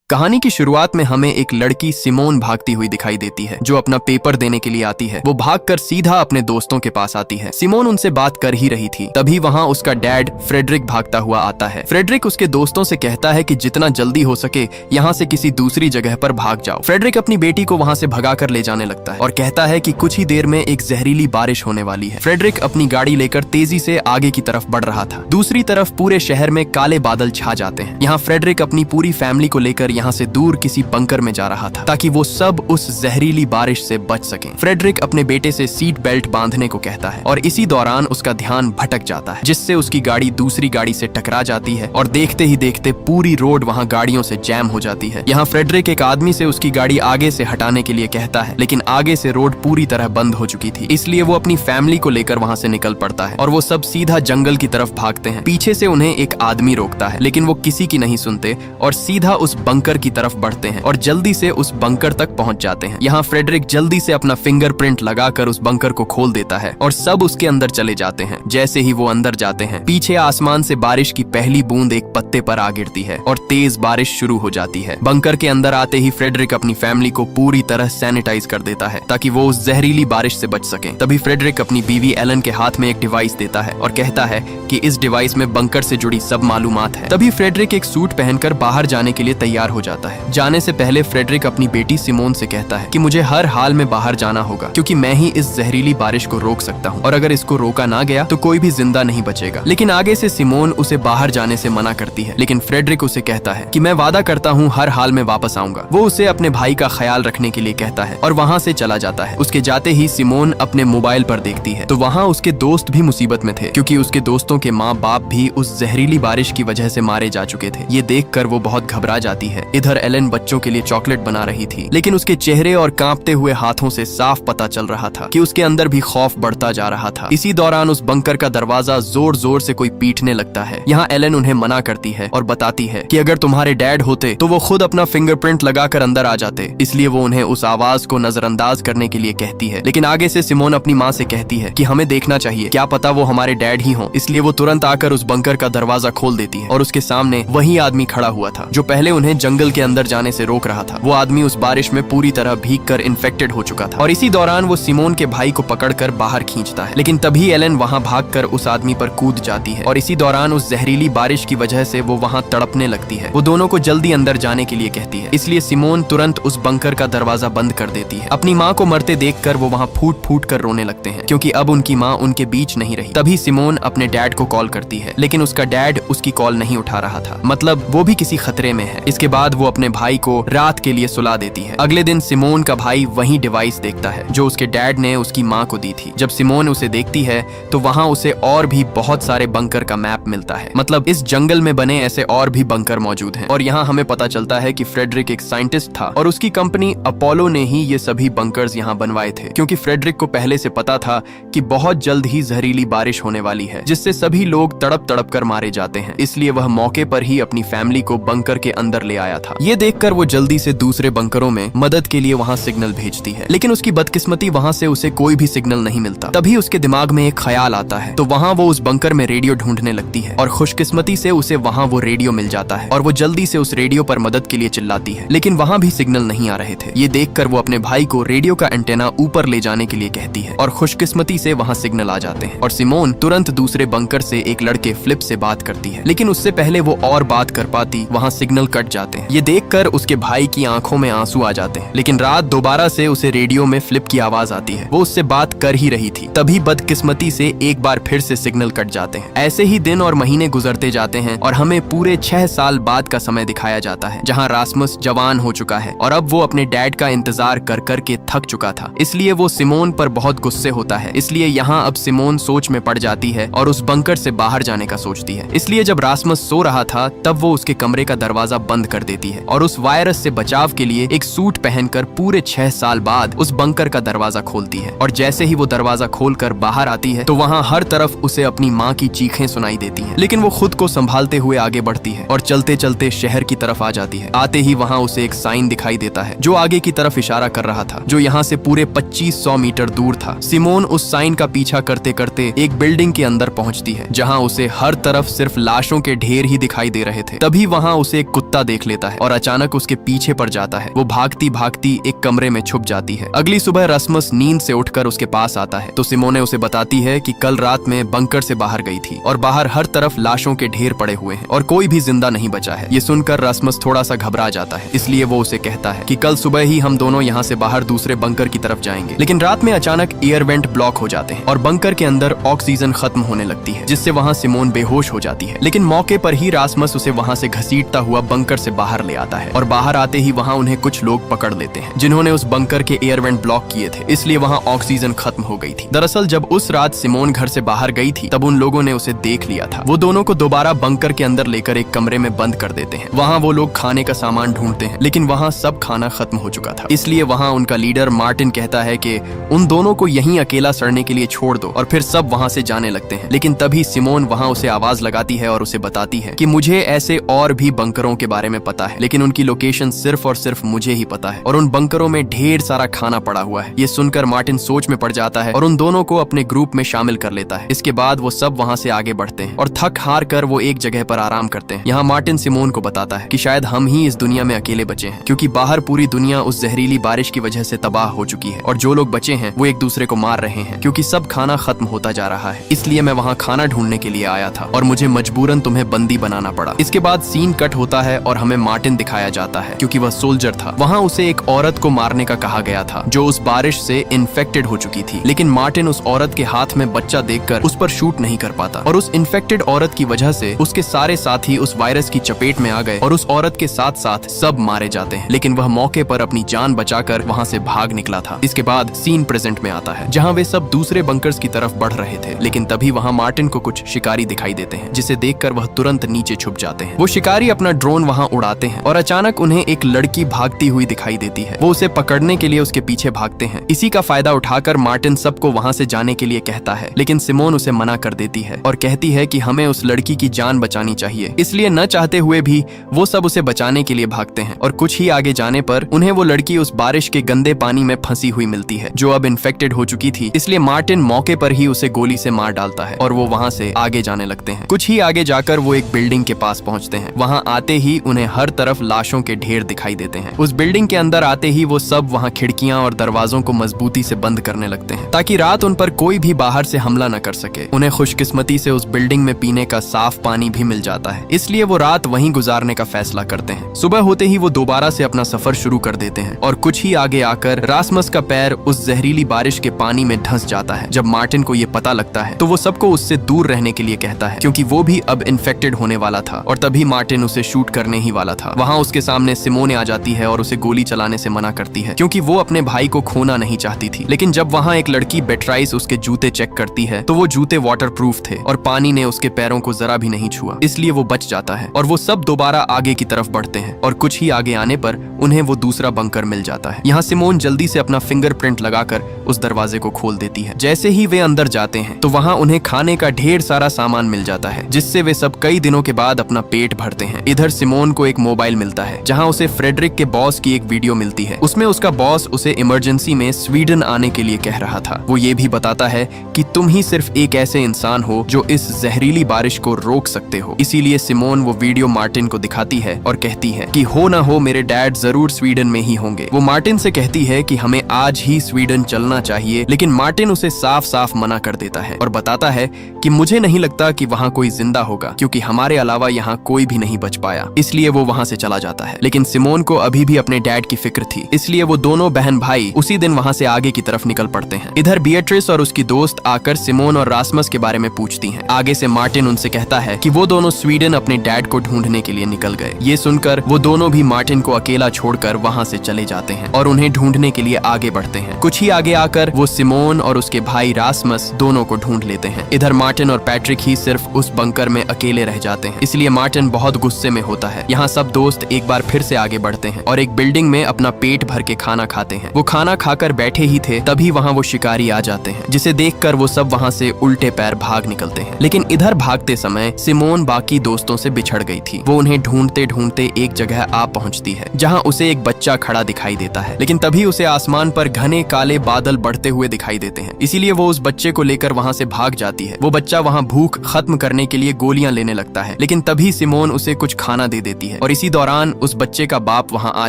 कहानी की शुरुआत में हमें एक लड़की सिमोन भागती हुई दिखाई देती है जो अपना पेपर देने के लिए आती है। वो भागकर सीधा अपने दोस्तों के पास आती है। सिमोन उनसे बात कर ही रही थी, तभी वहाँ उसका डैड फ्रेडरिक भागता हुआ आता है। फ्रेडरिक उसके दोस्तों से कहता है कि जितना जल्दी हो सके यहाँ से किसी दूसरी जगह पर भाग जाओ। फ्रेडरिक अपनी बेटी को वहाँ से भगाकर ले जाने लगता है और कहता है कि कुछ ही देर में एक जहरीली बारिश होने वाली है। फ्रेडरिक अपनी गाड़ी लेकर तेजी से आगे की तरफ बढ़ रहा था। दूसरी तरफ पूरे शहर में काले बादल छा जाते हैं। यहाँ फ्रेडरिक अपनी पूरी फैमिली को लेकर यहाँ से दूर किसी बंकर में जा रहा था ताकि वो सब उस जहरीली बारिश से बच सकें। फ्रेडरिक अपने बेटे से सीट बेल्ट बांधने को कहता है और इसी दौरान उसका ध्यान भटक जाता है, जिससे उसकी गाड़ी दूसरी गाड़ी से टकरा जाती है और देखते ही देखते पूरी रोड वहाँ गाड़ियों से जैम हो जाती है। यहाँ फ्रेडरिक एक आदमी से उसकी गाड़ी आगे से हटाने के लिए कहता है, लेकिन आगे से रोड पूरी तरह बंद हो चुकी थी, इसलिए वो अपनी फैमिली को लेकर वहाँ से निकल पड़ता है और वो सब सीधा जंगल की तरफ भागते हैं। पीछे से उन्हें एक आदमी रोकता है, लेकिन वो किसी की नहीं सुनते और सीधा उस बंकर की तरफ बढ़ते हैं और जल्दी से उस बंकर तक पहुंच जाते हैं। यहाँ फ्रेडरिक जल्दी से अपना फिंगरप्रिंट लगाकर उस बंकर को खोल देता है और सब उसके अंदर चले जाते हैं। जैसे ही वो अंदर जाते हैं, पीछे आसमान से बारिश की पहली बूंद एक पत्ते पर आ गिरती है और तेज बारिश शुरू हो जाती है। बंकर के अंदर आते ही फ्रेडरिक अपनी फैमिली को पूरी तरह सैनिटाइज कर देता है ताकि वो उस जहरीली बारिश से बच सके। तभी फ्रेडरिक अपनी बीवी एलन के हाथ में एक डिवाइस देता है और कहता है कि इस डिवाइस में बंकर से जुड़ी सब मालूमात है। तभी फ्रेडरिक एक सूट पहनकर बाहर जाने के लिए तैयार हो जाता है। जाने से पहले फ्रेडरिक अपनी बेटी सिमोन से कहता है कि मुझे हर हाल में बाहर जाना होगा क्योंकि मैं ही इस जहरीली बारिश को रोक सकता हूँ और अगर इसको रोका ना गया तो कोई भी जिंदा नहीं बचेगा। लेकिन आगे से सिमोन उसे बाहर जाने से मना करती है, लेकिन फ्रेडरिक उसे कहता है कि मैं वादा करता हूँ हर हाल में वापस आऊंगा। वो उसे अपने भाई का ख्याल रखने के लिए कहता है और वहाँ से चला जाता है। उसके जाते ही सिमोन अपने मोबाइल पर देखती है तो वहाँ उसके दोस्त भी मुसीबत में थे क्योंकि उसके दोस्तों के माँ बाप भी उस जहरीली बारिश की वजह से मारे जा चुके थे। ये देखकर वो बहुत घबरा जाती है। इधर एलन बच्चों के लिए चॉकलेट बना रही थी, लेकिन उसके चेहरे और कांपते हुए हाथों से साफ पता चल रहा था कि उसके अंदर भी खौफ बढ़ता जा रहा था। इसी दौरान उस बंकर का दरवाजा जोर जोर से कोई पीटने लगता है। यहाँ एलन उन्हें मना करती है और बताती है कि अगर तुम्हारे डैड होते तो वो खुद अपना फिंगरप्रिंट लगाकर अंदर आ जाते, इसलिए वो उन्हें उस आवाज को नजरअंदाज करने के लिए कहती है। लेकिन आगे से सिमोन अपनी माँ से कहती है कि हमें देखना चाहिए, क्या पता वो हमारे डैड ही हों। इसलिए वो तुरंत आकर उस बंकर का दरवाजा खोल देती है और उसके सामने वही आदमी खड़ा हुआ था जो पहले उन्हें जंगल के अंदर जाने से रोक रहा था। वो आदमी उस बारिश में पूरी तरह भीगकर इन्फेक्टेड हो चुका था और इसी दौरान वो सिमोन के भाई को पकड़कर बाहर खींचता है, लेकिन तभी एलन वहां भागकर उस आदमी पर कूद जाती है और इसी दौरान उस जहरीली बारिश की वजह से वो वहां तड़पने लगती है। वो दोनों को जल्दी अंदर जाने के लिए कहती है, इसलिए सिमोन तुरंत उस बंकर का दरवाजा बंद कर देती है। अपनी माँ को मरते देखकर वो वहां फूट फूट कर रोने लगते हैं क्योंकि अब उनकी माँ उनके बीच नहीं रही। तभी सिमोन अपने डैड को कॉल करती है, लेकिन उसका डैड उसकी कॉल नहीं उठा रहा था, मतलब वो भी किसी खतरे में है। इसके बाद वो अपने भाई को रात के लिए सुला देती है। अगले दिन सिमोन का भाई वही डिवाइस देखता है जो उसके डैड ने उसकी माँ को दी थी। जब सिमोन उसे देखती है तो वहाँ उसे और भी बहुत सारे बंकर का मैप मिलता है, मतलब इस जंगल में बने ऐसे और भी बंकर मौजूद हैं। और यहाँ हमें पता चलता है कि फ्रेडरिक एक साइंटिस्ट था और उसकी कंपनी अपोलो ने ही ये सभी बंकर्स यहाँ बनवाए थे, क्योंकि फ्रेडरिक को पहले से पता था कि बहुत जल्द ही जहरीली बारिश होने वाली है जिससे सभी लोग तड़प तड़प कर मारे जाते हैं। इसलिए वह मौके पर ही अपनी फैमिली को बंकर के अंदर ले आया था। ये देखकर वो जल्दी से दूसरे बंकरों में मदद के लिए वहाँ सिग्नल भेजती है, लेकिन उसकी बदकिस्मती वहाँ से उसे कोई भी सिग्नल नहीं मिलता। तभी उसके दिमाग में एक ख्याल आता है, तो वहाँ वो उस बंकर में रेडियो ढूंढने लगती है और खुशकिस्मती से उसे वहाँ वो रेडियो मिल जाता है और वो जल्दी से उस रेडियो पर मदद के लिए चिल्लाती है, लेकिन वहाँ भी सिग्नल नहीं आ रहे थे। ये देखकर वो अपने भाई को रेडियो का एंटेना ऊपर ले जाने के लिए कहती है और खुशकिस्मती से वहाँ सिग्नल आ जाते हैं और सिमोन तुरंत दूसरे बंकर से एक लड़के फ्लिप से बात करती है, लेकिन उससे पहले वो और बात कर पाती वहाँ सिग्नल कट जाते हैं। ये देखकर उसके भाई की आंखों में आंसू आ जाते हैं, लेकिन रात दोबारा से उसे रेडियो में फ्लिप की आवाज आती है। वो उससे बात कर ही रही थी, तभी बदकिस्मती से एक बार फिर से सिग्नल कट जाते हैं। ऐसे ही दिन और महीने गुजरते जाते हैं और हमें पूरे 6 साल बाद का समय दिखाया जाता है, जहाँ रास्मस जवान हो चुका है और अब वो अपने डैड का इंतजार कर कर के थक चुका था। इसलिए वो सिमोन पर बहुत गुस्से होता है। इसलिए यहाँ अब सिमोन सोच में पड़ जाती है और उस बंकर से बाहर जाने का सोचती है। इसलिए जब रास्मस सो रहा था तब वो उसके कमरे का दरवाजा बंद कर देती है और उस वायरस से बचाव के लिए एक सूट पहनकर पूरे 6 साल बाद उस बंकर का दरवाजा खोलती है। और जैसे ही वो दरवाजा खोलकर बाहर आती है तो वहाँ हर तरफ उसे अपनी माँ की चीखें सुनाई देती हैं, लेकिन वो खुद को संभालते हुए आगे बढ़ती है और चलते चलते शहर की तरफ आ जाती है। आते ही वहाँ उसे एक साइन दिखाई देता है जो आगे की तरफ इशारा कर रहा था, जो यहाँ से पूरे 2500 मीटर दूर था। सिमोन उस साइन का पीछा करते करते एक बिल्डिंग के अंदर पहुँचती है जहाँ उसे हर तरफ सिर्फ लाशों के ढेर ही दिखाई दे रहे थे। तभी वहाँ उसे एक कुत्ता देख लेता लेता है और अचानक उसके पीछे पड़ जाता है। वो भागती भागती एक कमरे में छुप जाती है। अगली सुबह रास्मस नींद से उठकर उसके पास आता है तो सिमोने उसे बताती है कि कल रात में बंकर से बाहर गई थी और बाहर हर तरफ लाशों के ढेर पड़े हुए हैं और कोई भी जिंदा नहीं बचा है। ये सुनकर रास्मस थोड़ा सा घबरा जाता है, इसलिए वो उसे कहता है कि कल सुबह ही हम दोनों यहाँ से बाहर दूसरे बंकर की तरफ जाएंगे। लेकिन रात में अचानक एयर वेंट ब्लॉक हो जाते हैं और बंकर के अंदर ऑक्सीजन खत्म होने लगती है, जिससे वहाँ सिमोन बेहोश हो जाती है। लेकिन मौके पर ही रास्मस उसे वहाँ से घसीटता हुआ बंकर से बाहर ले आता है और बाहर आते ही वहाँ उन्हें कुछ लोग पकड़ लेते हैं जिन्होंने उस बंकर के एयर वेंट ब्लॉक किए थे, इसलिए वहाँ ऑक्सीजन खत्म हो गई थी। दरअसल जब उस रात सिमोन घर से बाहर गई थी तब उन लोगों ने उसे देख लिया था। वो दोनों को दोबारा बंकर के अंदर लेकर एक कमरे में बंद कर देते हैं। वहाँ वो लोग खाने का सामान ढूंढते हैं, लेकिन वहाँ सब खाना खत्म हो चुका था। इसलिए वहाँ उनका लीडर मार्टिन कहता है कि उन दोनों को यहीं अकेला सड़ने के लिए छोड़ दो और फिर सब वहाँ से जाने लगते हैं। लेकिन तभी सिमोन वहाँ उसे आवाज लगाती है और उसे बताती है कि मुझे ऐसे और भी बंकरों के बारे में पता है, लेकिन उनकी लोकेशन सिर्फ और सिर्फ मुझे ही पता है और उन बंकरों में ढेर सारा खाना पड़ा हुआ है। ये सुनकर मार्टिन सोच में पड़ जाता है और उन दोनों को अपने ग्रुप में शामिल कर लेता है। इसके बाद वो सब वहाँ से आगे बढ़ते हैं और थक हार कर वो एक जगह पर आराम करते हैं। यहाँ मार्टिन सिमोन को बताता है कि शायद हम ही इस दुनिया में अकेले बचे हैं, क्योंकि बाहर पूरी दुनिया उस जहरीली बारिश की वजह से तबाह हो चुकी है और जो लोग बचे हैं वो एक दूसरे को मार रहे हैं क्योंकि सब खाना खत्म होता जा रहा है। इसलिए मैं वहाँ खाना ढूंढने के लिए आया था और मुझे मजबूरन तुम्हें बंदी बनाना पड़ा। इसके बाद सीन कट होता है और हमें मार्टिन दिखाया जाता है क्योंकि वह सोल्जर था। वहाँ उसे एक औरत को मारने का कहा गया था जो उस बारिश से इन्फेक्टेड हो चुकी थी, लेकिन मार्टिन उस औरत के हाथ में बच्चा देखकर उस पर शूट नहीं कर पाता और उस इन्फेक्टेड औरत की वजह से उसके सारे साथी उस वायरस की चपेट में आ गए और उस औरत के साथ साथ सब मारे जाते हैं। लेकिन वह मौके पर अपनी जान बचाकर वहाँ से भाग निकला था। इसके बाद सीन प्रेजेंट में आता है जहाँ वे सब दूसरे बंकर्स की तरफ बढ़ रहे थे, लेकिन तभी वहाँ मार्टिन को कुछ शिकारी दिखाई देते हैं जिसे देखकर वह तुरंत नीचे छुप जाते हैं। वो शिकारी अपना ड्रोन वहाँ उड़ाते हैं और अचानक उन्हें एक लड़की भागती हुई दिखाई देती है। वो उसे पकड़ने के लिए उसके पीछे भागते हैं। इसी का फायदा उठाकर मार्टिन सबको वहाँ से जाने के लिए कहता है, लेकिन सिमोन उसे मना कर देती है और कहती है कि हमें उस लड़की की जान बचानी चाहिए। इसलिए न चाहते हुए भी वो सब उसे बचाने के लिए भागते हैं और कुछ ही आगे जाने पर उन्हें वो लड़की उस बारिश के गंदे पानी में फंसी हुई मिलती है जो अब इन्फेक्टेड हो चुकी थी। इसलिए मार्टिन मौके पर ही उसे गोली से मार डालता है और वो वहाँ से आगे जाने लगते हैं। कुछ ही आगे जाकर वो एक बिल्डिंग के पास पहुँचते हैं। वहाँ आते ही उन्हें हर तरफ लाशों के ढेर दिखाई देते हैं। उस बिल्डिंग के अंदर आते ही वो सब वहाँ खिड़कियां और दरवाजों को मजबूती से बंद करने लगते हैं ताकि रात उन पर कोई भी बाहर से हमला न कर सके। उन्हें खुशकिस्मती से उस बिल्डिंग में पीने का साफ पानी भी मिल जाता है, इसलिए वो रात वहीं गुजारने का फैसला करते हैं। सुबह होते ही वो दोबारा से अपना सफर शुरू कर देते हैं और कुछ ही आगे आकर रास्मस का पैर उस जहरीली बारिश के पानी में धंस जाता है। जब मार्टिन को ये पता लगता है तो वो सबको उससे दूर रहने के लिए कहता है क्योंकि वो भी अब इन्फेक्टेड होने वाला था और तभी मार्टिन उसे शूट करने ही वाला था। वहाँ उसके सामने सिमोने आ जाती है और उसे गोली चलाने से मना करती है क्योंकि वो अपने भाई को खोना नहीं चाहती थी। लेकिन जब वहाँ एक लड़की बेट्राइस उसके जूते चेक करती है तो वो जूते वाटरप्रूफ थे और पानी ने उसके पैरों को जरा भी नहीं छुआ, इसलिए वो बच जाता है और वो सब दोबारा आगे की तरफ बढ़ते हैं और कुछ ही आगे आने पर उन्हें वो दूसरा बंकर मिल जाता है। यहाँ सिमोन जल्दी से अपना फिंगरप्रिंट लगाकर उस दरवाजे को खोल देती है। जैसे ही वे अंदर जाते हैं तो वहाँ उन्हें खाने का ढेर सारा सामान मिल जाता है जिससे वे सब कई दिनों के बाद अपना पेट भरते हैं। इधर सिमोन को एक मोबाइल मिलता है जहाँ उसे फ्रेडरिक के बॉस की एक वीडियो मिलती है। उसमें उसका बॉस उसे इमरजेंसी में स्वीडन आने के लिए कह रहा था। वो ये भी बताता है कि तुम ही सिर्फ एक ऐसे इंसान हो जो इस जहरीली बारिश को रोक सकते हो। इसीलिए सिमोन वो वीडियो मार्टिन को दिखाती है और कहती है कि हो ना हो मेरे डैड जरूर स्वीडन में ही होंगे। वो मार्टिन से कहती है कि हमें आज ही स्वीडन चलना चाहिए, लेकिन मार्टिन उसे साफ साफ मना कर देता है और बताता है कि मुझे नहीं लगता कि वहाँ कोई जिंदा होगा क्योंकि हमारे अलावा यहाँ कोई भी नहीं बच पाया। इसलिए वो वहाँ से चला जाता है। लेकिन सिमोन को अभी भी अपने डैड की फिक्र थी, इसलिए वो दोनों बहन भाई उसी दिन वहाँ से आगे की तरफ निकल पड़ते हैं। इधर बिएट्रिस और उसकी दोस्त आकर सिमोन और रास्मस के बारे में पूछती हैं। आगे से मार्टिन उनसे कहता है कि वो दोनों स्वीडन अपने डैड को ढूंढने के लिए निकल गए। ये सुनकर वो दोनों भी मार्टिन को अकेला छोड़कर वहाँ से चले जाते हैं और उन्हें ढूंढने के लिए आगे बढ़ते हैं। कुछ ही आगे आकर वो सिमोन और उसके भाई रास्मस दोनों को ढूंढ लेते हैं। इधर मार्टिन और पैट्रिक ही सिर्फ उस बंकर में अकेले रह जाते हैं, इसलिए मार्टिन बहुत गुस्से में होता है। यहाँ सब दोस्त एक बार फिर से आगे बढ़ते हैं और एक बिल्डिंग में अपना पेट भर के खाना खाते हैं। वो खाना खाकर बैठे ही थे तभी वहाँ वो शिकारी आ जाते हैं, जिसे देखकर वो सब वहाँ से उल्टे पैर भाग निकलते हैं। लेकिन इधर भागते समय सिमोन बाकी दोस्तों से बिछड़ गई थी। वो उन्हें ढूंढते ढूंढते एक जगह आ पहुँचती है जहाँ उसे एक बच्चा खड़ा दिखाई देता है। लेकिन तभी उसे आसमान पर घने काले बादल बढ़ते हुए दिखाई देते हैं, इसीलिए वो उस बच्चे को लेकर वहाँ से भाग जाती है। वो बच्चा वहाँ भूख खत्म करने के लिए गोलियां लेने लगता है, लेकिन तभी सिमोन उसे कुछ खाना दे देती है और और इसी दौरान उस बच्चे का बाप वहाँ आ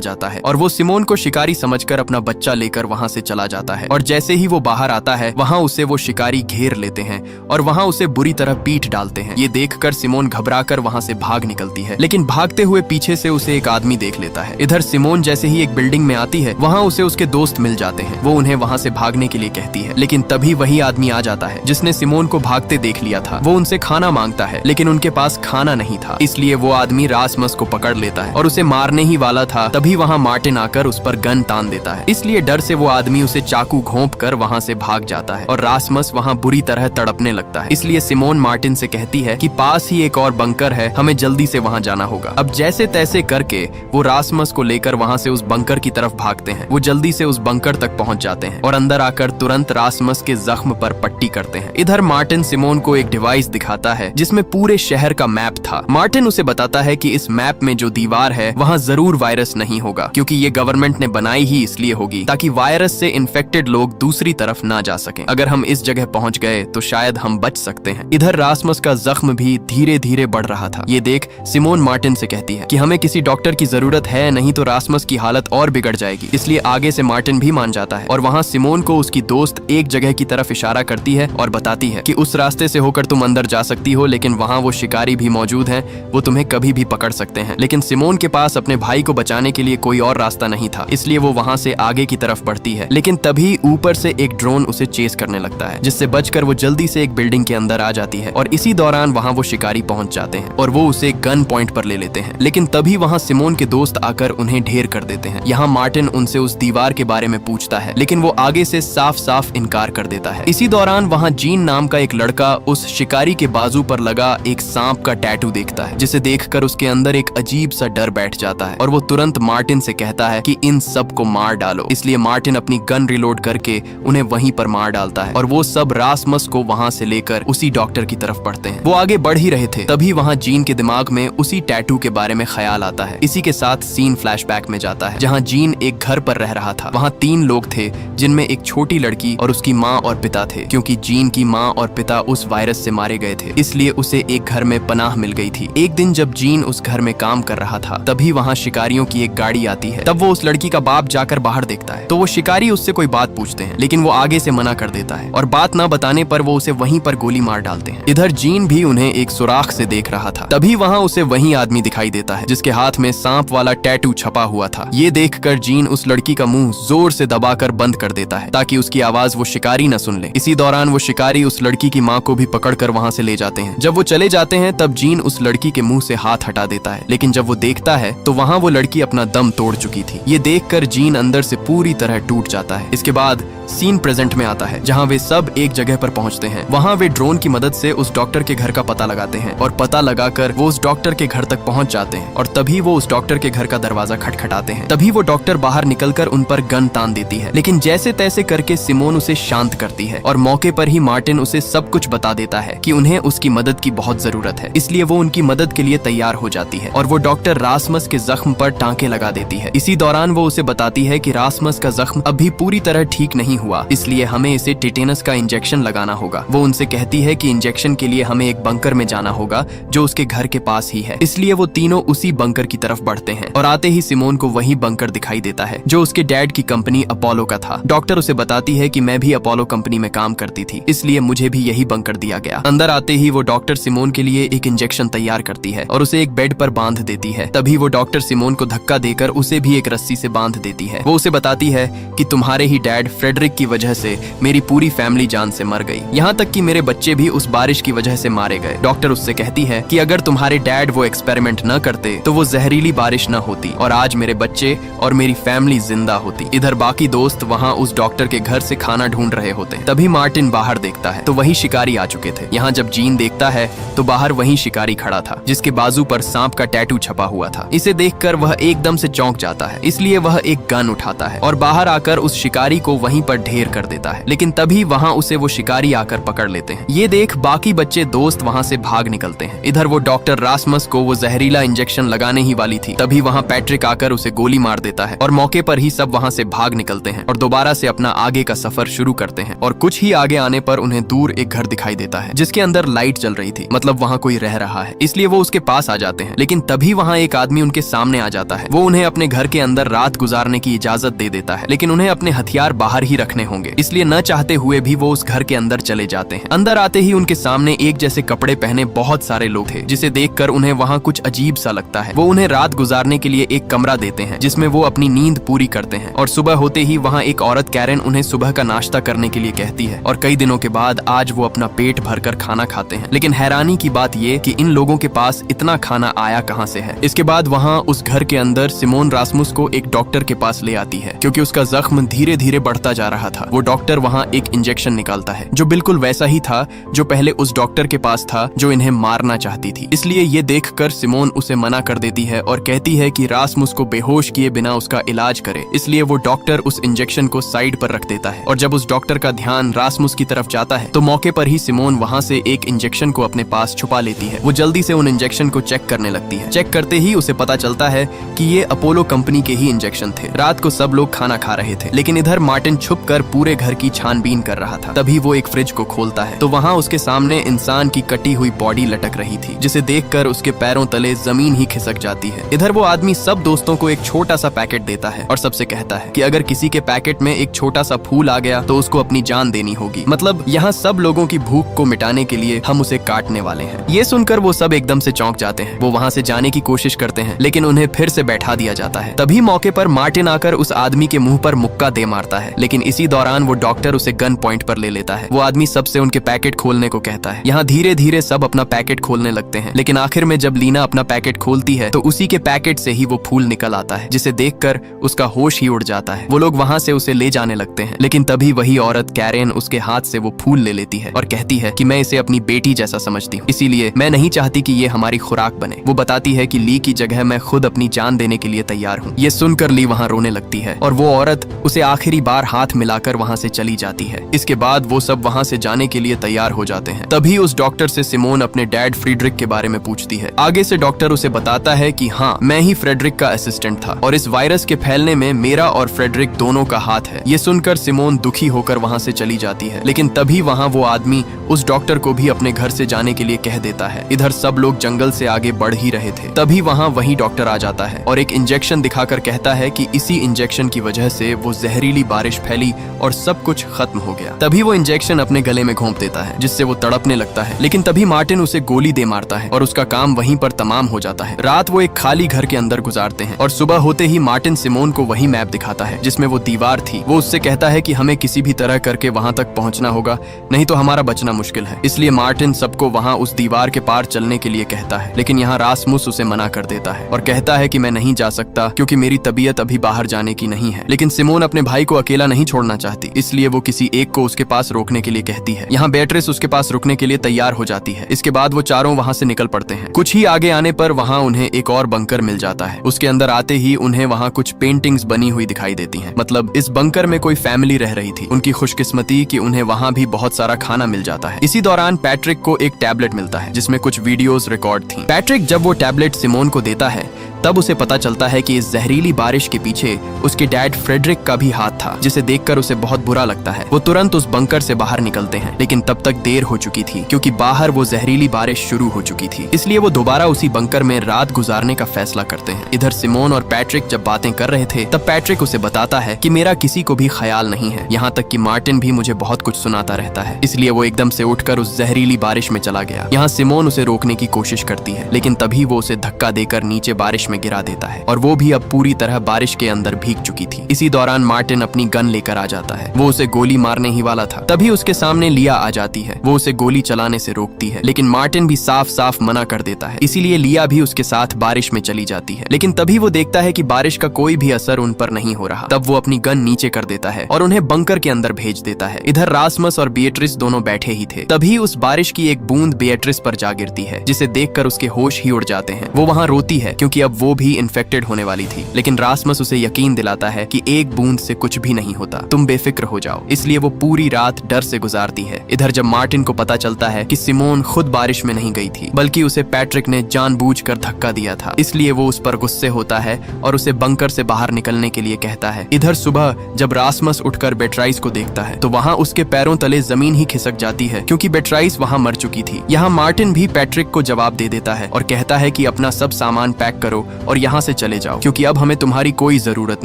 जाता है और वो सिमोन को शिकारी समझकर अपना बच्चा लेकर वहाँ से चला जाता है। और जैसे ही वो बाहर आता है वहाँ उसे वो शिकारी घेर लेते हैं और वहाँ उसे बुरी तरह पीट डालते हैं। ये देखकर सिमोन घबराकर वहाँ से भाग निकलती है, लेकिन भागते हुए पीछे से उसे एक आदमी देख लेता है। इधर सिमोन जैसे ही एक बिल्डिंग में आती है वहाँ उसे उसके दोस्त मिल जाते हैं। वो उन्हें वहाँ से भागने के लिए कहती है, लेकिन तभी वही आदमी आ जाता है जिसने सिमोन को भागते देख लिया था। वो उनसे खाना मांगता है, लेकिन उनके पास खाना नहीं था, इसलिए वो आदमी रासमस को पकड़ लेता है और उसे मारने ही वाला था। तभी वहाँ मार्टिन आकर उस पर गन तान देता है, इसलिए डर से वो आदमी उसे चाकू घोंप कर वहाँ से भाग जाता है और रासमस वहाँ बुरी तरह तड़पने लगता है। इसलिए सिमोन मार्टिन से कहती है कि पास ही एक और बंकर है, हमें जल्दी से वहाँ जाना होगा। अब जैसे तैसे करके वो रासमस को लेकर वहाँ से उस बंकर की तरफ भागते हैं। वो जल्दी से उस बंकर तक पहुँच जाते हैं और अंदर आकर तुरंत रासमस के जख्म पर पट्टी करते हैं। इधर मार्टिन सिमोन को एक डिवाइस दिखाता है जिसमें पूरे शहर का मैप था। मार्टिन उसे बताता है कि इस मैप में जो दीवार है वहाँ जरूर वायरस नहीं होगा, क्योंकि ये गवर्नमेंट ने बनाई ही इसलिए होगी ताकि वायरस से इन्फेक्टेड लोग दूसरी तरफ ना जा सकें। अगर हम इस जगह पहुँच गए तो शायद हम बच सकते हैं। इधर रासमस का जख्म भी धीरे धीरे बढ़ रहा था। ये देख सिमोन मार्टिन से कहती है कि हमें किसी डॉक्टर की जरूरत है, नहीं तो रासमस की हालत और बिगड़ जाएगी। इसलिए आगे से मार्टिन भी मान जाता है और वहाँ सिमोन को उसकी दोस्त एक जगह की तरफ इशारा करती है और बताती है कि उस रास्ते से होकर तुम अंदर जा सकती हो, लेकिन वहाँ वो शिकारी भी मौजूद हैं, वो तुम्हें कभी भी पकड़ सकते हैं। लेकिन सिमोन के पास अपने भाई को बचाने के लिए कोई और रास्ता नहीं था, इसलिए वो वहाँ से आगे की तरफ बढ़ती है। लेकिन तभी ऊपर से एक ड्रोन उसे चेस करने लगता है, जिससे बचकर वो जल्दी से एक बिल्डिंग के अंदर आ जाती है और इसी दौरान वहाँ वो शिकारी पहुंच जाते हैं और वो उसे गन पॉइंट पर ले लेते हैं। लेकिन तभी वहाँ सिमोन के दोस्त आकर उन्हें ढेर कर देते हैं। यहाँ मार्टिन उनसे उस दीवार के बारे में पूछता है, लेकिन वो आगे से साफ साफ इनकार कर देता है। इसी दौरान वहाँ जीन नाम का एक लड़का उस शिकारी के बाजू पर लगा एक सांप का टैटू देखता है, जिसे देखकर उसके अंदर एक अजीब सा डर बैठ जाता है और वो तुरंत मार्टिन से कहता है कि इन सब को मार डालो। इसलिए मार्टिन अपनी गन रिलोड करके उन्हें वहीं पर मार डालता है और वो सब रासमस को वहाँ से लेकर उसी डॉक्टर की तरफ बढ़ते हैं। वो आगे बढ़ ही रहे थे, तभी वहाँ जीन के दिमाग में उसी टैटू के बारे में ख्याल आता है। इसी के साथ सीन फ्लैशबैक में जाता है, जहाँ जीन एक घर पर रह रहा था। वहाँ 3 लोग थे, जिनमें एक छोटी लड़की और उसकी माँ और पिता थे। क्योंकि जीन की माँ और पिता उस वायरस से मारे गए थे, इसलिए उसे एक घर में पनाह मिल गई थी। एक दिन जब जीन उस घर में काम कर रहा था, तभी वहाँ शिकारियों की एक गाड़ी आती है। तब वो उस लड़की का बाप जाकर बाहर देखता है, तो वो शिकारी उससे कोई बात पूछते हैं, लेकिन वो आगे से मना कर देता है और बात ना बताने पर वो उसे वहीं पर गोली मार डालते हैं। इधर जीन भी उन्हें एक सुराख से देख रहा था। तभी वहाँ उसे वही आदमी दिखाई देता है जिसके हाथ में सांप वाला टैटू छपा हुआ था। ये देखकर जीन उस लड़की का मुंह जोर से दबाकर बंद कर देता है ताकि उसकी आवाज वो शिकारी न सुन ले। इसी दौरान वो शिकारी उस लड़की की माँ को भी पकड़कर वहाँ से ले जाते हैं। जब वो चले जाते हैं तब जीन उस लड़की के मुंह से हाथ हटा देता है, लेकिन जब वो देखता है तो वहाँ वो लड़की अपना दम तोड़ चुकी थी। ये देखकर जीन अंदर से पूरी तरह टूट जाता है। इसके बाद सीन प्रेजेंट में आता है, जहाँ वे सब एक जगह पर पहुँचते हैं। वहाँ वे ड्रोन की मदद से उस डॉक्टर के घर का पता लगाते हैं और पता लगाकर वो उस डॉक्टर के घर तक पहुँच जाते हैं और तभी वो उस डॉक्टर के घर का दरवाजा खटखटाते हैं। तभी वो डॉक्टर बाहर निकलकर उन पर गन तान देती है, लेकिन जैसे तैसे करके सिमोन उसे शांत करती है और मौके पर ही मार्टिन उसे सब कुछ बता देता है कि उन्हें उसकी मदद की बहुत जरूरत है। इसलिए वो उनकी मदद के लिए तैयार हो जाती है और वो डॉक्टर रासमस के जख्म पर टांके लगा देती है। इसी दौरान वो उसे बताती है कि रासमस का जख्म अभी पूरी तरह ठीक नहीं हुआ, इसलिए हमें इसे टेटेनस का इंजेक्शन लगाना होगा। वो उनसे कहती है कि इंजेक्शन के लिए हमें एक बंकर में जाना होगा जो उसके घर के पास ही है। इसलिए वो तीनों उसी बंकर की तरफ बढ़ते हैं और आते ही सिमोन को वही बंकर दिखाई देता है जो उसके डैड की कंपनी अपोलो का था। डॉक्टर उसे बताती है कि मैं भी अपोलो कंपनी में काम करती थी, इसलिए मुझे भी यही बंकर दिया गया। अंदर आते ही वो डॉक्टर सिमोन के लिए एक इंजेक्शन तैयार करती है और उसे एक बेड पर बांध देती है। तभी वो डॉक्टर सिमोन को धक्का देकर उसे भी एक रस्सी से बांध देती है। वो उसे बताती है कि तुम्हारे ही डैड फ्रेडरिक की वजह से मेरी पूरी फैमिली जान से मर गई, यहाँ तक कि मेरे बच्चे भी उस बारिश की वजह से मारे गए। डॉक्टर उससे कहती है कि अगर तुम्हारे डैड वो एक्सपेरिमेंट न करते तो वो जहरीली बारिश न होती और आज मेरे बच्चे और मेरी फैमिली जिंदा होती। इधर बाकी दोस्त वहाँ उस डॉक्टर के घर से खाना ढूंढ रहे होते। तभी मार्टिन बाहर देखता है तो वही शिकारी आ चुके थे। यहाँ जब जीन देखता है तो बाहर वही शिकारी खड़ा था जिसके बाजू पर सांप का टैटू छपा हुआ था। इसे देखकर वह एकदम से चौंक जाता है, इसलिए वह एक गन उठाता है और बाहर आकर उस शिकारी को वहीं पर ढेर कर देता है, लेकिन तभी वहाँ उसे वो शिकारी आकर पकड़ लेते हैं। ये देख बाकी बच्चे दोस्त वहाँ से भाग निकलते हैं। इधर वो डॉक्टर रासमस को वो जहरीला इंजेक्शन लगाने ही वाली थी, तभी वहाँ पैट्रिक आकर उसे गोली मार देता है और मौके पर ही सब वहाँ से भाग निकलते हैं और दोबारा से अपना आगे का सफर शुरू करते हैं। और कुछ ही आगे आने पर उन्हें दूर एक घर दिखाई देता है जिसके अंदर लाइट जल रही थी, मतलब वहाँ कोई रह रहा है, इसलिए वो उसके पास आ जाते हैं। लेकिन तभी वहाँ एक आदमी उनके सामने आ जाता है। वो उन्हें अपने घर के अंदर रात गुजारने की इजाजत दे देता है, लेकिन उन्हें अपने हथियार बाहर ही रखने होंगे, इसलिए न चाहते हुए भी वो उस घर के अंदर चले जाते हैं। अंदर आते ही उनके सामने एक जैसे कपड़े पहने बहुत सारे लोग थे, जिसे देखकर उन्हें वहाँ कुछ अजीब सा लगता है। वो उन्हें रात गुजारने के लिए एक कमरा देते हैं जिसमें वो अपनी नींद पूरी करते हैं। और सुबह होते ही वहाँ एक औरत कैरेन उन्हें सुबह का नाश्ता करने के लिए कहती है और कई दिनों के बाद आज वो अपना पेट भरकर खाना खाते हैं। लेकिन हैरानी की बात ये कि इन लोगों के पास इतना खाना आया कहाँ से है। इसके बाद वहाँ उस घर के अंदर सिमोन रासमुस को एक डॉक्टर के पास ले आती है, क्योंकि उसका जख्म धीरे धीरे बढ़ता जा रहा था। वो डॉक्टर वहाँ एक इंजेक्शन निकालता है जो बिल्कुल वैसा ही था जो पहले उस डॉक्टर के पास था जो इन्हें मारना चाहती थी। इसलिए ये देखकर सिमोन उसे मना कर देती है और कहती है कि रासमुस को बेहोश किए बिना उसका इलाज करे। इसलिए वो डॉक्टर उस इंजेक्शन को साइड पर रख देता है और जब उस डॉक्टर का ध्यान रासमुस की तरफ जाता है तो मौके पर ही सिमोन वहाँ से एक इंजेक्शन को अपने पास छुपा लेती है। वो जल्दी से उन इंजेक्शन को चेक करने लगती है। चेक करते ही उसे पता चलता है कि ये अपोलो कंपनी के ही इंजेक्शन थे। रात को सब लोग खाना खा रहे थे, लेकिन इधर मार्टिन छुपकर पूरे घर की छानबीन कर रहा था। तभी वो एक फ्रिज को खोलता है तो वहाँ उसके सामने इंसान की कटी हुई बॉडी लटक रही थी, जिसे देखकर उसके पैरों तले जमीन ही खिसक जाती है। इधर वो आदमी सब दोस्तों को एक छोटा सा पैकेट देता है और सबसे कहता है कि अगर किसी के पैकेट में एक छोटा सा फूल आ गया तो उसको अपनी जान देनी होगी, मतलब यहाँ सब लोगों की भूख को मिटाने के लिए हम उसे काटने वाले हैं। ये सुनकर वो सब एकदम से चौंक जाते हैं। वो वहाँ से जाने की कोशिश करते हैं, लेकिन उन्हें फिर से बैठा दिया जाता है। तभी मौके पर मार्टिन आकर उस आदमी के मुंह पर मुक्का दे मारता है, लेकिन इसी दौरान वो डॉक्टर उसे गन पॉइंट पर ले लेता है। वो आदमी सबसे उनके पैकेट खोलने को कहता है। यहाँ धीरे धीरे सब अपना पैकेट खोलने लगते हैं, लेकिन आखिर में जब लीना अपना पैकेट खोलती है तो उसी के पैकेट से ही वो फूल निकल आता है, जिसे देखकर उसका होश ही उड़ जाता है। वो लोग वहाँ से उसे ले जाने लगते हैं, लेकिन तभी वही औरत कैरेन उसके हाथ से वो फूल ले लेती है और कहती है कि मैं इसे अपनी बेटी जैसा समझती हूँ, इसीलिए मैं नहीं चाहती कि ये हमारी खुराक बने। वो बताती है कि ली की जगह मैं खुद अपनी जान देने के लिए तैयार हूँ। ये सुनकर ली वहाँ रोने लगती है और वो औरत उसे आखिरी बार हाथ मिलाकर वहाँ से चली जाती है। इसके बाद वो सब वहाँ से जाने के लिए तैयार हो जाते हैं। तभी उस डॉक्टर से सिमोन अपने डैड फ्रेडरिक के बारे में पूछती है। आगे से डॉक्टर उसे बताता है कि हाँ, मैं ही फ्रेडरिक का असिस्टेंट था और इस वायरस के फैलने में मेरा और फ्रेडरिक दोनों का हाथ है। ये सुनकर सिमोन दुखी होकर वहाँ से चली जाती है, लेकिन तभी वहाँ वो आदमी उस डॉक्टर को भी अपने घर से जाने के लिए कह देता है। इधर सब लोग जंगल से आगे बढ़ ही रहे थे, तभी वहाँ वही डॉक्टर आ जाता है और एक इंजेक्शन दिखाकर कहता है कि इसी इंजेक्शन की वजह से वो जहरीली बारिश फैली और सब कुछ खत्म हो गया। तभी वो इंजेक्शन अपने गले में घोंप देता है, जिससे वो तड़पने लगता है, लेकिन तभी मार्टिन उसे गोली दे मारता है और उसका काम वहीं पर तमाम हो जाता है। रात वो एक खाली घर के अंदर गुजारते हैं और सुबह होते ही मार्टिन सिमोन को वही मैप दिखाता है जिसमें वो दीवार थी। वो उससे कहता है कि हमें किसी भी तरह करके वहां तक पहुंचना होगा, नहीं तो हमारा बचना मुश्किल है। इसलिए मार्टिन सबको वहां उस दीवार के पार चलने के लिए कहता है, लेकिन यहाँ रासमुस उसे मना कर देता है और कहता है कि मैं नहीं जा सकता क्योंकि मेरी तबीयत अभी बाहर जाने की नहीं है। लेकिन सिमोन अपने भाई को अकेला नहीं छोड़ना चाहती, इसलिए वो किसी एक को उसके पास रोकने के लिए कहती है। यहाँ बेट्रिस उसके पास रुकने के लिए तैयार हो जाती है। इसके बाद वो चारों वहाँ से निकल पड़ते हैं। कुछ ही आगे आने पर वहाँ उन्हें एक और बंकर मिल जाता है। उसके अंदर आते ही उन्हें वहाँ कुछ पेंटिंग्स बनी हुई दिखाई देती हैं, मतलब इस बंकर में कोई फैमिली रह रही थी। उनकी खुशकिस्मती कि उन्हें वहाँ भी बहुत सारा खाना मिल जाता है। इसी दौरान पैट्रिक को एक टैबलेट मिलता है जिसमें कुछ वीडियोस रिकॉर्ड थी। पैट्रिक जब वो टैबलेट सिमोन को देता है तब उसे पता चलता है कि इस जहरीली बारिश के पीछे उसके डैड फ्रेडरिक का भी हाथ था, जिसे देखकर उसे बहुत बुरा लगता है। वो तुरंत उस बंकर से बाहर निकलते हैं, लेकिन तब तक देर हो चुकी थी क्योंकि बाहर वो जहरीली बारिश शुरू हो चुकी थी। इसलिए वो दोबारा उसी बंकर में रात गुजारने का फैसला करते हैं। इधर सिमोन और पैट्रिक जब बातें कर रहे थे तब पैट्रिक उसे बताता है कि मेरा किसी को भी ख्याल नहीं है, यहाँ तक कि मार्टिन भी मुझे बहुत कुछ सुनाता रहता है। इसलिए वो एकदम से उठकर उस जहरीली बारिश में चला गया। यहाँ सिमोन उसे रोकने की कोशिश करती है, लेकिन तभी वो उसे धक्का देकर नीचे बारिश में गिरा देता है और वो भी अब पूरी तरह बारिश के अंदर भीग चुकी थी। इसी दौरान मार्टिन अपनी गन लेकर आ जाता है। वो उसे गोली मारने ही वाला था, तभी उसके सामने लिया आ जाती है। वो उसे गोली चलाने से रोकती है, लेकिन मार्टिन भी साफ साफ मना कर देता है। इसीलिए लिया भी उसके साथ बारिश में चली जाती है, लेकिन तभी वो देखता है कि बारिश का कोई भी असर उन पर नहीं हो रहा। तब वो अपनी गन नीचे कर देता है और उन्हें बंकर के अंदर भेज देता है। इधर रासमस और बिएट्रिस दोनों बैठे ही थे। तभी उस बारिश की एक बूंद बिएट्रिस पर जा गिरती है, जिसे देखकर उसके होश ही उड़ जाते हैं। वो वहाँ रोती है क्योंकि अब वो भी इन्फेक्टेड होने वाली थी। लेकिन रासमस उसे यकीन दिलाता है कि एक बूंद से कुछ भी नहीं होता, तुम बेफिक्र हो जाओ। इसलिए वो पूरी रात डर से गुजारती है। इधर जब मार्टिन को पता चलता है कि सिमोन खुद बारिश में नहीं गई थी, बल्कि उसे पैट्रिक ने जानबूझकर धक्का दिया था, इसलिए वो उस पर गुस्से होता है और उसे बंकर से बाहर निकलने के लिए कहता है। इधर सुबह जब रासमस उठकर बेट्राइस को देखता है तो वहाँ उसके पैरों तले जमीन ही खिसक जाती है, क्योंकि बेट्राइस वहाँ मर चुकी थी। यहाँ मार्टिन भी पैट्रिक को जवाब दे देता है और कहता है कि अपना सब सामान पैक करो और यहाँ से चले जाओ, क्योंकि अब हमें तुम्हारी कोई जरूरत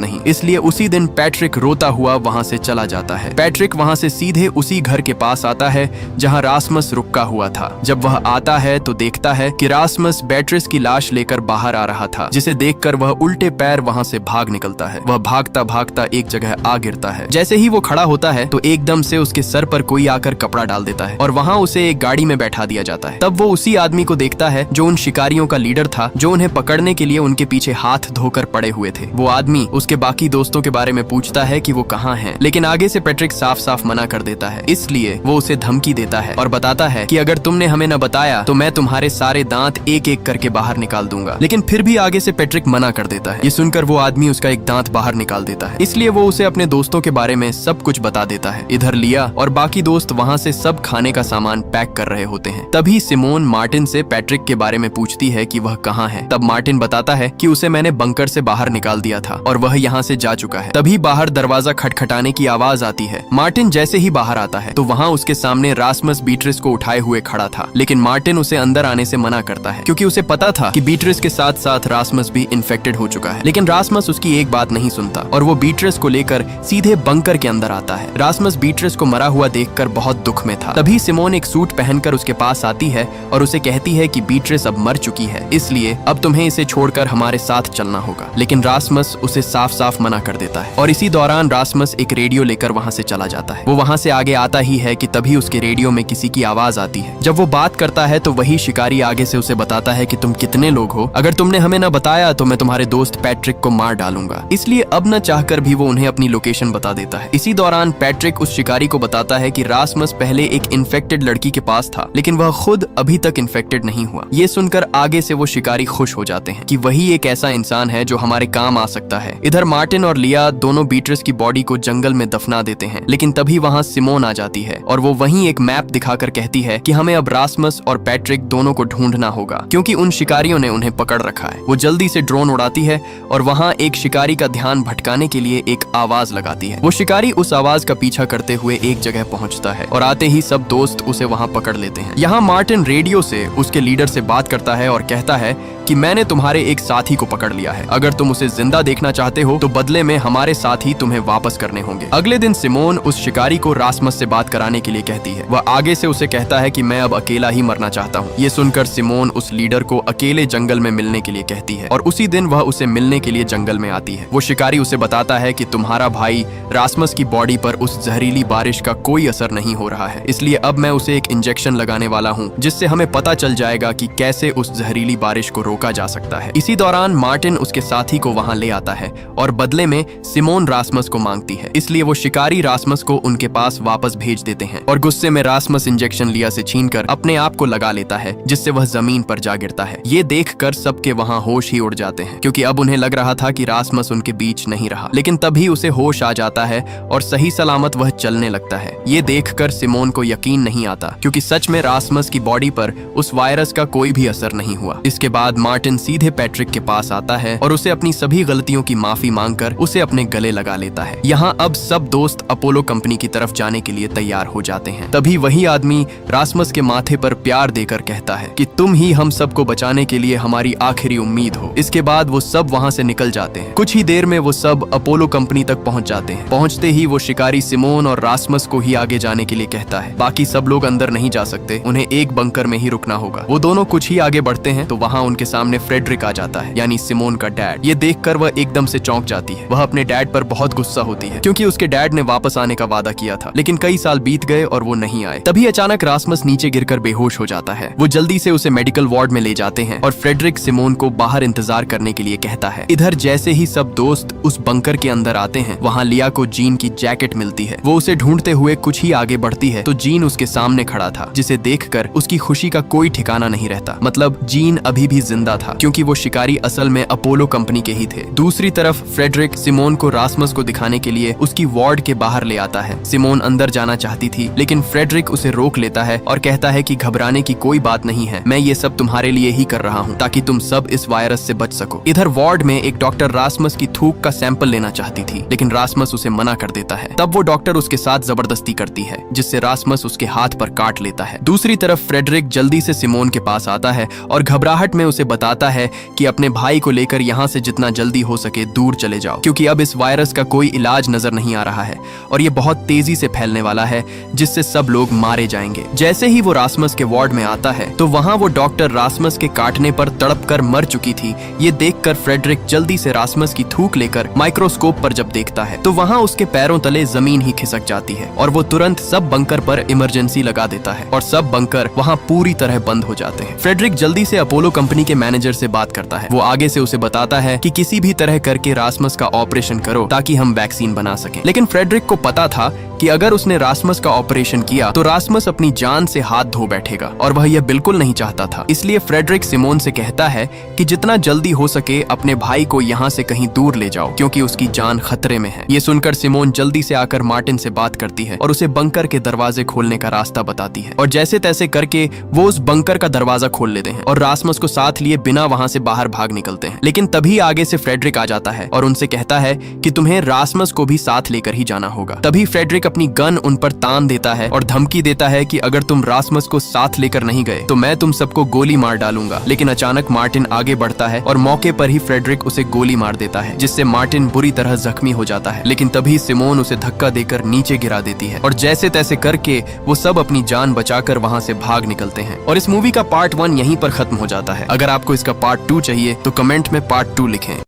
नहीं। इसलिए उसी दिन पैट्रिक रोता हुआ वहाँ से चला जाता है। पैट्रिक वहाँ से सीधे उसी घर के पास आता है जहाँ रासमस रुका हुआ था। जब वह आता है तो देखता है कि रासमस बेट्रिस की लाश लेकर बाहर आ रहा था, जिसे देखकर वह उल्टे पैर वहाँ से भाग निकलता है। वह भागता भागता एक जगह आ गिरता है। जैसे ही वो खड़ा होता है तो एकदम से उसके सर पर कोई आकर कपड़ा डाल देता है और वहाँ उसे एक गाड़ी में बैठा दिया जाता है। तब वो उसी आदमी को देखता है जो उन शिकारियों का लीडर था, जो उन्हें पकड़ने के लिए उनके पीछे हाथ धोकर पड़े हुए थे। वो आदमी उसके बाकी दोस्तों के बारे में पूछता है कि वो कहाँ हैं, लेकिन आगे से पैट्रिक साफ साफ मना कर देता है। इसलिए वो उसे धमकी देता है और बताता है कि अगर तुमने हमें न बताया तो मैं तुम्हारे सारे दांत एक एक करके बाहर निकाल दूंगा। लेकिन फिर भी आगे से पैट्रिक मना कर देता है। ये सुनकर वो आदमी उसका एक दांत बाहर निकाल देता है। इसलिए वो उसे अपने दोस्तों के बारे में सब कुछ बता देता है। इधर लिया और बाकी दोस्त वहाँ से सब खाने का सामान पैक कर रहे होते हैं। तभी सिमोन मार्टिन से पैट्रिक के बारे में पूछती है कि वह कहाँ है। तब मार्टिन बताता है कि उसे मैंने बंकर से बाहर निकाल दिया था और वह यहाँ से जा चुका है। तभी बाहर दरवाजा खटखटाने की आवाज आती है। मार्टिन जैसे ही बाहर आता है तो वहाँ उसके सामने रासमस बीट्रिस को उठाए हुए खड़ा था, लेकिन मार्टिन उसे अंदर आने से मना करता है, क्योंकि उसे पता था कि बीट्रिस के साथ साथ रासमस भी इन्फेक्टेड हो चुका है। लेकिन रासमस उसकी एक बात नहीं सुनता और वो बीट्रिस को लेकर सीधे बंकर के अंदर आता है। रासमस बीट्रिस को मरा हुआ देखकर बहुत दुख में था। तभी सिमोन एक सूट पहनकर उसके पास आती है और उसे कहती है कि बीट्रिस अब मर चुकी है, इसलिए अब तुम्हें इसे छोड़कर हमारे साथ चलना होगा। लेकिन रासमस उसे साफ साफ मना कर देता है और इसी दौरान रासमस एक रेडियो लेकर वहाँ से चला जाता है। वो वहाँ से आगे आता ही है कि तभी उसके रेडियो में किसी की आवाज आती है। जब वो बात करता है तो वही शिकारी आगे से उसे बताता है कि तुम कितने लोग हो, अगर तुमने हमें न बताया तो मैं तुम्हारे दोस्त पैट्रिक को मार डालूंगा। इसलिए अब न चाहकर भी वो उन्हें अपनी लोकेशन बता देता है। इसी दौरान पैट्रिक उस शिकारी को बताता है कि रासमस पहले एक इन्फेक्टेड लड़की के पास था, लेकिन वह खुद अभी तक इन्फेक्टेड नहीं हुआ। ये सुनकर आगे से वो शिकारी खुश हो जाते हैं कि वही एक ऐसा इंसान है जो हमारे काम आ सकता है। इधर मार्टिन और लिया दोनों बीट्रिस की बॉडी को जंगल में दफना देते हैं, लेकिन तभी वहाँ सिमोन आ जाती है और वो वहीं एक मैप दिखाकर कहती है कि हमें अब रासमस और पैट्रिक दोनों को ढूंढना होगा, क्योंकि उन शिकारियों ने उन्हें पकड़ रखा है। वो जल्दी से ड्रोन उड़ाती है और वहाँ एक शिकारी का ध्यान भटकाने के लिए एक आवाज लगाती है। वो शिकारी उस आवाज का पीछा करते हुए एक जगह पहुंचता है और आते ही सब दोस्त उसे वहाँ पकड़ लेते हैं। यहाँ मार्टिन रेडियो से उसके लीडर से बात करता है और कहता है कि मैंने तुम्हारे एक साथी को पकड़ लिया है, अगर तुम उसे जिंदा देखना चाहते हो तो बदले में हमारे साथी तुम्हें वापस करने होंगे। अगले दिन सिमोन उस शिकारी को रासमस से बात कराने के लिए कहती है। वह आगे से उसे कहता है कि मैं अब अकेला ही मरना चाहता हूँ। ये सुनकर सिमोन उस लीडर को अकेले जंगल में मिलने के लिए कहती है और उसी दिन वह उसे मिलने के लिए जंगल में आती है। वो शिकारी उसे बताता है कि तुम्हारा भाई रासमस की बॉडी पर उस जहरीली बारिश का कोई असर नहीं हो रहा है, इसलिए अब मैं उसे एक इंजेक्शन लगाने वाला हूँ, जिससे हमें पता चल जाएगा कि कैसे उस जहरीली बारिश को रोका जा सकता है। इसी दौरान मार्टिन उसके साथी को वहां ले आता है और बदले में सिमोन रासमस को मांगती है, इसलिए वो शिकारी रासमस को उनके पास वापस भेज देते हैं और गुस्से में रासमस इंजेक्शन लिया से छीनकर अपने आप को लगा लेता है, जिससे वह जमीन पर जा गिरता है। ये देखकर सबके वहां होश ही उड़ जाते हैं, क्योंकि अब उन्हें लग रहा था कि रासमस उनके बीच नहीं रहा। लेकिन तभी उसे होश आ जाता है और सही सलामत वह चलने लगता है। ये देखकर सिमोन को यकीन नहीं आता, क्योंकि सच में रासमस की बॉडी पर उस वायरस का कोई भी असर नहीं हुआ। इसके बाद मार्टिन सीधे पैट्रिक के पास आता है और उसे अपनी सभी गलतियों की माफी मांगकर उसे अपने गले लगा लेता है। यहाँ अब सब दोस्त अपोलो कंपनी की तरफ जाने के लिए तैयार हो जाते हैं। तभी वही आदमी रासमस के माथे पर प्यार देकर कहता है कि तुम ही हम सबको बचाने के लिए हमारी आखिरी उम्मीद हो। इसके बाद वो सब वहाँ से निकल जाते हैं। कुछ ही देर में वो सब अपोलो कंपनी तक पहुँच जाते हैं। पहुँचते ही वो शिकारी सिमोन और रासमस को ही आगे जाने के लिए कहता है। बाकी सब लोग अंदर नहीं जा सकते, उन्हें एक बंकर में ही रुकना होगा। वो दोनों कुछ ही आगे बढ़ते हैं तो वहाँ उनके सामने फ्रेडरिक आ जाता है, यानी सिमोन का डैड। ये देखकर वह एकदम से चौंक जाती है। वह अपने डैड पर बहुत गुस्सा होती है, क्योंकि उसके डैड ने वापस आने का वादा किया था, लेकिन कई साल बीत गए और वो नहीं आए। तभी अचानक रासमस नीचे गिरकर बेहोश हो जाता है। वो जल्दी से उसे मेडिकल वार्ड में ले जाते हैं और फ्रेडरिक सिमोन को बाहर इंतजार करने के लिए कहता है। इधर जैसे ही सब दोस्त उस बंकर के अंदर आते हैं, वहाँ लिया को जीन की जैकेट मिलती है। वो उसे ढूंढते हुए कुछ ही आगे बढ़ती है तो जीन उसके सामने खड़ा था, जिसे देखकर उसकी खुशी का कोई ठिकाना नहीं रहता। मतलब जीन अभी भी जिंदा शर्मिंदा था क्योंकि वो शिकारी असल में अपोलो कंपनी के ही थे। दूसरी तरफ फ्रेडरिक सिमोन को रासमस को दिखाने के लिए उसकी वार्ड के बाहर ले आता है। सिमोन अंदर जाना चाहती थी लेकिन फ्रेडरिक उसे रोक लेता है और कहता है कि घबराने की कोई बात नहीं है, मैं ये सब तुम्हारे लिए ही कर रहा हूँ ताकि तुम सब इस वायरस से बच सको। इधर वार्ड में एक डॉक्टर रासमस की थूक का सैंपल लेना चाहती थी लेकिन रासमस उसे मना कर देता है। तब वो डॉक्टर उसके साथ जबरदस्ती करती है जिससे रासमस उसके हाथ पर काट लेता है। दूसरी तरफ फ्रेडरिक जल्दी से सिमोन के पास आता है और घबराहट में उसे बताता है कि अपने भाई को लेकर यहाँ से जितना जल्दी हो सके दूर चले जाओ क्योंकि अब इस वायरस का कोई इलाज नजर नहीं आ रहा है और ये बहुत तेजी से फैलने वाला है जिससे सब लोग मारे जाएंगे। जैसे ही वो रासमस के वार्ड में आता है तो वहाँ वो डॉक्टर रासमस के काटने पर तड़प कर मर चुकी थी। ये देखकर फ्रेडरिक जल्दी से रासमस की थूक लेकर माइक्रोस्कोप पर जब देखता है तो वहाँ उसके पैरों तले जमीन ही खिसक जाती है और वो तुरंत सब बंकर पर इमरजेंसी लगा देता है और सब बंकर वहाँ पूरी तरह बंद हो जाते हैं। फ्रेडरिक जल्दी से अपोलो कंपनी के मैनेजर से बात करता है। वो आगे से उसे बताता है कि किसी भी तरह करके रासमस का ऑपरेशन करो ताकि हम वैक्सीन बना सकें। लेकिन फ्रेडरिक को पता था कि अगर उसने रासमस का ऑपरेशन किया तो रासमस अपनी जान से हाथ धो बैठेगा और वह यह बिल्कुल नहीं चाहता था। इसलिए फ्रेडरिक सिमोन से कहता है कि जितना जल्दी हो सके अपने भाई को यहाँ से कहीं दूर ले जाओ क्योंकि उसकी जान खतरे में है। ये सुनकर सिमोन जल्दी से आकर मार्टिन से बात करती है और उसे बंकर के दरवाजे खोलने का रास्ता बताती है और जैसे तैसे करके वो उस बंकर का दरवाजा खोल लेते हैं और रासमस को साथ लिए बिना वहां से बाहर भाग निकलते हैं। लेकिन तभी आगे से फ्रेडरिक आ जाता है और उनसे कहता है कि तुम्हें रासमस को भी साथ लेकर ही जाना होगा। तभी फ्रेडरिक अपनी गन उन पर तान देता है और धमकी देता है कि अगर तुम रासमस को साथ लेकर नहीं गए तो मैं तुम सबको गोली मार डालूंगा। लेकिन अचानक मार्टिन आगे बढ़ता है और मौके पर ही फ्रेडरिक उसे गोली मार देता है जिससे मार्टिन बुरी तरह जख्मी हो जाता है। लेकिन तभी सिमोन उसे धक्का देकर नीचे गिरा देती है और जैसे तैसे करके वो सब अपनी जान बचाकर वहां से भाग निकलते हैं। और इस मूवी का पार्ट 1 यहीं पर खत्म हो जाता है। अगर आपको इसका पार्ट 2 चाहिए तो कमेंट में पार्ट 2 लिखें।